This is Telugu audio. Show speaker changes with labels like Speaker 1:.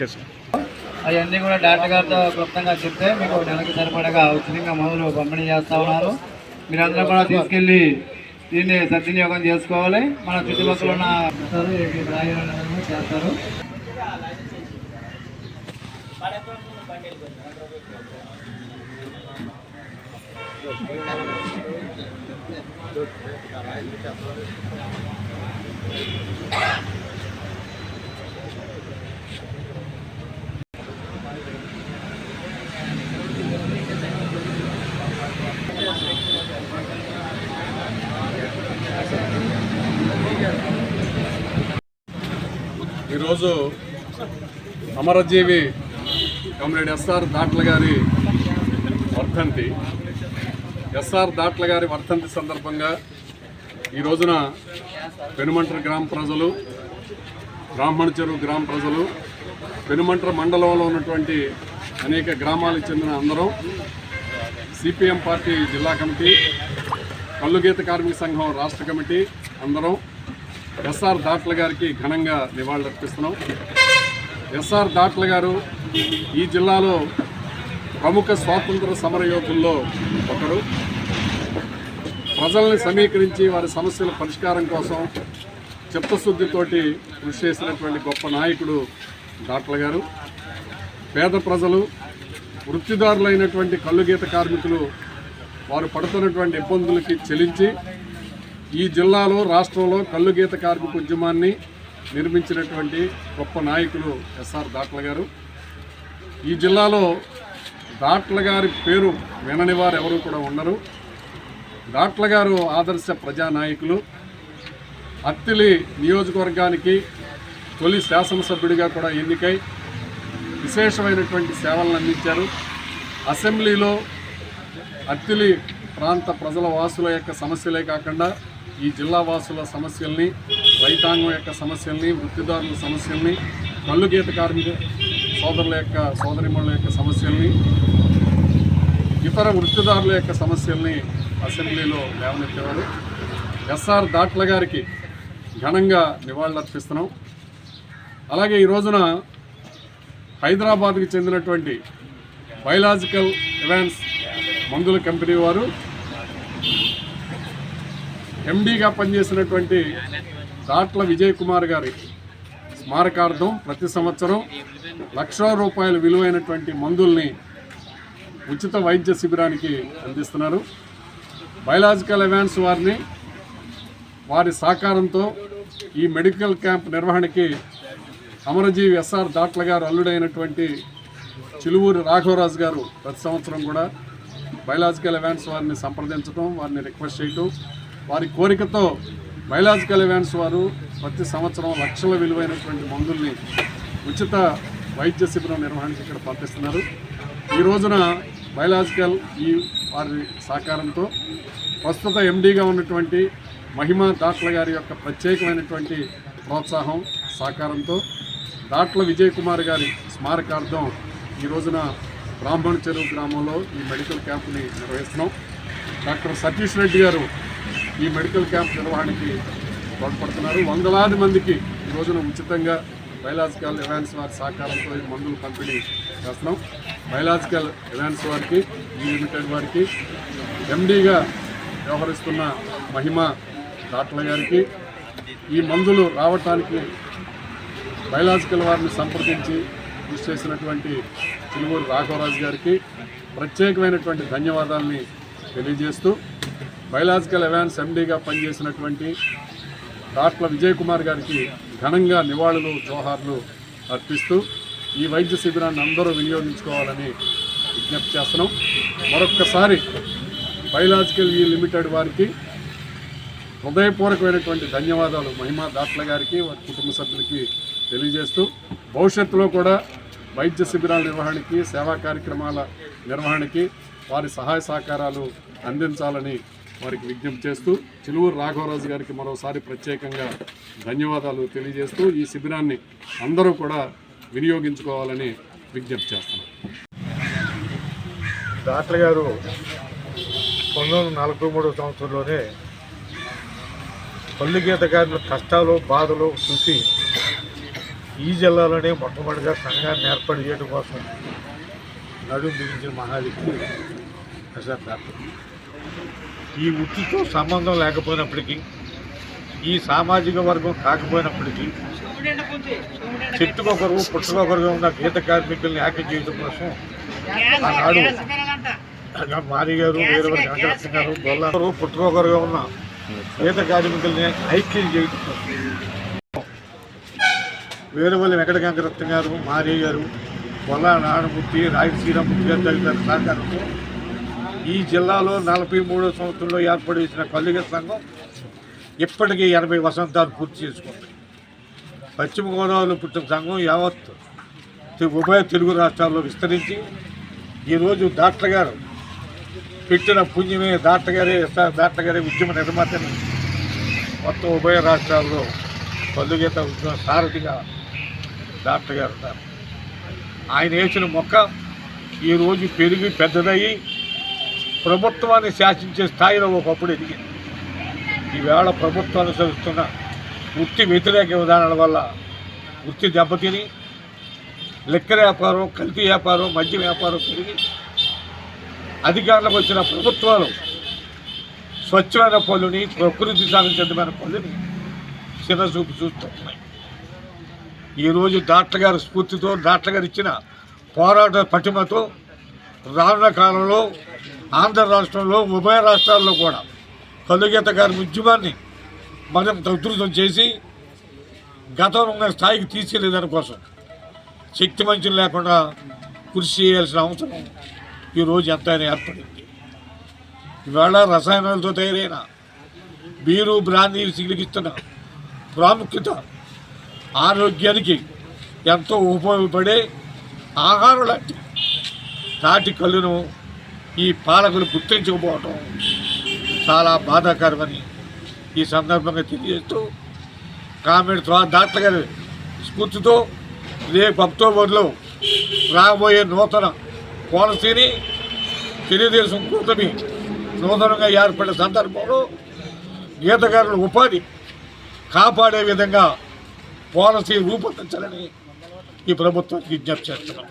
Speaker 1: Okay sir.
Speaker 2: అవన్నీ కూడా డాక్టర్ గారితో క్లుప్తంగా చెప్తే మీకు నెలకి సరిపడగా ఉచితంగా మందులు పంపిణీ చేస్తూ ఉన్నారు. మీరందరూ కూడా తీసుకెళ్ళి దీన్ని సద్వినియోగం చేసుకోవాలి. మన చుట్టుపక్కల ఉన్న చేస్తారు.
Speaker 3: ఈరోజు అమరజీవి కామ్రేడ్ ఎస్ఆర్ దాట్ల గారి వర్ధంతి. ఎస్ఆర్ దాట్ల గారి వర్ధంతి సందర్భంగా ఈ రోజున పెనుమంట్ర గ్రామ ప్రజలు, బ్రాహ్మణ చెరువు గ్రామ ప్రజలు, పెనుమంట్ర మండలంలో ఉన్నటువంటి అనేక గ్రామాలకు చెందిన అందరం, సిపిఎం పార్టీ జిల్లా కమిటీ, కల్లుగీత కార్మిక సంఘం రాష్ట్ర కమిటీ అందరం ఎస్ఆర్ దాట్ల గారికి ఘనంగా నివాళులర్పిస్తున్నాం. ఎస్ఆర్ దాట్ల గారు ఈ జిల్లాలో ప్రముఖ స్వాతంత్ర సమరయోధుల్లో ఒకరు. ప్రజల్ని సమీకరించి వారి సమస్యల పరిష్కారం కోసం చిత్తశుద్ధితోటి కృషి చేసినటువంటి గొప్ప నాయకుడు దాట్ల గారు. పేద ప్రజలు, వృత్తిదారులైనటువంటి కల్లుగీత కార్మికులు వారు పడుతున్నటువంటి ఇబ్బందులకి చెలించి ఈ జిల్లాలో, రాష్ట్రంలో కల్లుగీత కార్మిక ఉద్యమాన్ని నిర్మించినటువంటి గొప్ప నాయకులు ఎస్ఆర్ దాట్ల గారు. ఈ జిల్లాలో దాట్ల గారి పేరు వినని వారు ఎవరు కూడా ఉండరు. దాట్ల గారు ఆదర్శ ప్రజానాయకులు. అత్తిలి నియోజకవర్గానికి తొలి శాసనసభ్యుడిగా కూడా ఎన్నికై విశేషమైనటువంటి సేవలను అందించారు. అసెంబ్లీలో అత్తిలి ప్రాంత ప్రజల వాసుల యొక్క సమస్యలే కాకుండా ఈ జిల్లా వాసుల సమస్యల్ని, రైతాంగం యొక్క సమస్యల్ని, వృత్తిదారుల సమస్యల్ని, కల్లుగీత కార్మిక సోదరుల యొక్క సోదరిమణుల యొక్క సమస్యల్ని, ఇతర వృత్తిదారుల యొక్క సమస్యల్ని అసెంబ్లీలో లేవనెత్తేవారు. ఎస్ఆర్ దాట్ల గారికి ఘనంగా నివాళులర్పిస్తున్నాం. అలాగే ఈ రోజున హైదరాబాద్కి చెందినటువంటి బయలాజికల్ అడ్వాన్స్ మందుల కంపెనీ వారు ఎండీగా పనిచేసినటువంటి దాట్ల విజయ్ కుమార్ గారి స్మారకార్థం ప్రతి సంవత్సరం ₹1,00,000 విలువైనటువంటి మందుల్ని ఉచిత వైద్య శిబిరానికి అందిస్తున్నారు. బయలాజికల్ అడ్వాన్స్ వారిని వారి సహకారంతో ఈ మెడికల్ క్యాంప్ నిర్వహణకి అమరజీవి ఎస్ఆర్ దాట్ల గారు అల్లుడైనటువంటి చిలువూరి రాఘవరాజు గారు ప్రతి సంవత్సరం కూడా బయలాజికల్ అడ్వాన్స్ వారిని సంప్రదించడం, వారిని రిక్వెస్ట్ చేయటం, వారి కోరికతో బయలాజికల్ అడ్వాన్స్ వారు ప్రతి సంవత్సరం లక్షల విలువైనటువంటి మందుల్ని ఉచిత వైద్య శిబిరం నిర్వహణకి ఇక్కడ పంపిస్తున్నారు. ఈ రోజున బయలాజికల్ ఈ వారి సహకారంతో ప్రస్తుత ఎండీగా ఉన్నటువంటి మహిమా దాట్ల గారి యొక్క ప్రత్యేకమైనటువంటి ప్రోత్సాహం సహకారంతో దాట్ల విజయ్ కుమార్ గారి స్మారకార్థం ఈ రోజున బ్రాహ్మణ చెరువు గ్రామంలో ఈ మెడికల్ క్యాంప్ని నిర్వహిస్తున్నాం. డాక్టర్ సతీష్ రెడ్డి గారు ఈ మెడికల్ క్యాంప్ నిర్వహణకి తోడ్పడుతున్నారు. వందలాది మందికి ఈ రోజున ఉచితంగా బయలాజికల్ అడ్వాన్స్ వారి సహకారంతో ఈ మందులు పంపిణీ చేస్తున్నాం. బయలాజికల్ అడ్వాన్స్ వారికి, ఈ లిమిటెడ్ వారికి, ఎండీగా వ్యవహరిస్తున్న మహిమా దాట్ల గారికి, ఈ మందులు రావటానికి బయలాజికల్ వారిని సంప్రదించి కృషి చేసినటువంటి చిలువూరు రాఘవరాజు గారికి ప్రత్యేకమైనటువంటి ధన్యవాదాలని తెలియజేస్తూ, బయలాజికల్ అడ్వాన్స్ ఎండీగా పనిచేసినటువంటి దాట్ల విజయ్ కుమార్ గారికి ఘనంగా నివాళులు, జోహార్లు అర్పిస్తూ ఈ వైద్య శిబిరాన్ని అందరూ వినియోగించుకోవాలని విజ్ఞప్తి చేస్తున్నాం. మరొక్కసారి బయలాజికల్ ఈ లిమిటెడ్ వారికి హృదయపూర్వకమైనటువంటి ధన్యవాదాలు మహిమా దాట్ల గారికి, వారి కుటుంబ సభ్యులకి తెలియజేస్తూ, భవిష్యత్తులో కూడా వైద్య శిబిరాల నిర్వహణకి, సేవా కార్యక్రమాల నిర్వహణకి వారి సహాయ సహకారాలు అందించాలని వారికి విజ్ఞప్తి చేస్తూ, చిలువూరు రాఘవరాజు గారికి మరోసారి ప్రత్యేకంగా ధన్యవాదాలు తెలియజేస్తూ ఈ శిబిరాన్ని అందరూ కూడా వినియోగించుకోవాలని విజ్ఞప్తి చేస్తున్నాం.
Speaker 4: దాట్ల గారు 1943 సంవత్సరంలోనే కల్లుగీత గారి కష్టాలు, బాధలు చూసి
Speaker 1: ఈ జిల్లాలోనే మొట్టమొదటిగా సంఘాన్ని ఏర్పాటు చేయడం కోసం నడుము బిగించిన మహాలికి ప్రసాద్ డాక్టర్. ఈ వృత్తితో సంబంధం లేకపోయినప్పటికీ, ఈ సామాజిక వర్గం కాకపోయినప్పటికీ చెట్టుకొకరు పుట్టుకొకరుగా ఉన్న గీత కార్మికుల్ని ఏకం చేయడం కోసం ఆనాడు మారి గారు, వీరవరి వెంకటరత్న గారు, గొల్లారు పుట్టుకొకరుగా ఉన్న గీత కార్మికుల్ని ఐక్యం చేయడం కోసం వీరవల్లి వెంకటరత్న గారు, మారి గారు, గొల్లా నారాయణమూర్తి, రాయలసీనమూర్తి గారు తదితర సహకారంతో ఈ జిల్లాలో 43వ సంవత్సరంలో ఏర్పాటు చేసిన కల్లుగీత సంఘం ఇప్పటికీ 80 వసంతాలు పూర్తి చేసుకుంది. పశ్చిమ గోదావరిలో పుట్టిన సంఘం యావత్ ఉభయ తెలుగు రాష్ట్రాల్లో విస్తరించి ఈరోజు డాక్టర్ గారు పెట్టిన పుణ్యమే, డాక్టర్ గారే ఉద్యమ నిర్మాతని మొత్తం ఉభయ రాష్ట్రాల్లో కల్లుగీత ఉద్యమ సారథిగా డాక్టర్ గారు ఉన్నారు. ఆయన వేసిన మొక్క ఈరోజు పెరిగి పెద్దదయ్యి ప్రభుత్వాన్ని శాసించే స్థాయిలో ఒకప్పుడు ఎదిగింది. ఈవేళ ప్రభుత్వం అనుసరిస్తున్న వృత్తి వ్యతిరేక విధానాల వల్ల వృత్తి దెబ్బతిని లిక్కర్ వ్యాపారం, కల్తీ వ్యాపారం, మద్య వ్యాపారం పెరిగి అధికారులకు వచ్చిన ప్రభుత్వాలు స్వచ్ఛమైన పనులని, ప్రకృతి సాధించమైన పనులని చిన్నచూపు చూస్తున్నాయి. ఈరోజు డాక్టర్ గారి స్ఫూర్తితో, డాక్టర్ గారు ఇచ్చిన పోరాట పటిమతో రానున్న కాలంలో ఆంధ్ర రాష్ట్రంలో ఉభయ రాష్ట్రాల్లో కూడా కల్లుగీత గారి ఉద్యమాన్ని మరింత ఉధృతం చేసి గతంలో ఉన్న స్థాయికి తీసుకెళ్లేదాని కోసం శక్తి మంచులు లేకుండా కృషి చేయాల్సిన అవసరం ఈరోజు ఎంతైనా ఏర్పడింది. ఇవాళ రసాయనాలతో తయారైన బీరు, బ్రాందీ సిగిలిగిస్తున్న ప్రాముఖ్యత ఆరోగ్యానికి ఎంతో ఉపయోగపడే ఆహారం లాంటి తాటి కళ్ళును ఈ పాలకులు గుర్తించకపోవటం చాలా బాధాకరమని ఈ సందర్భంగా తెలియజేస్తూ కామెంట్ డాక్టర్ గారి స్ఫూర్తితో రేపు అక్టోబర్లో రాబోయే నూతన పాలసీని తెలుగుదేశం కూటమి నూతనంగా ఏర్పడిన సందర్భంలో గీతకారుల ఉపాధి కాపాడే విధంగా పాలసీ రూపొందించాలని ఈ ప్రభుత్వానికి విజ్ఞప్తి చేస్తున్నాం.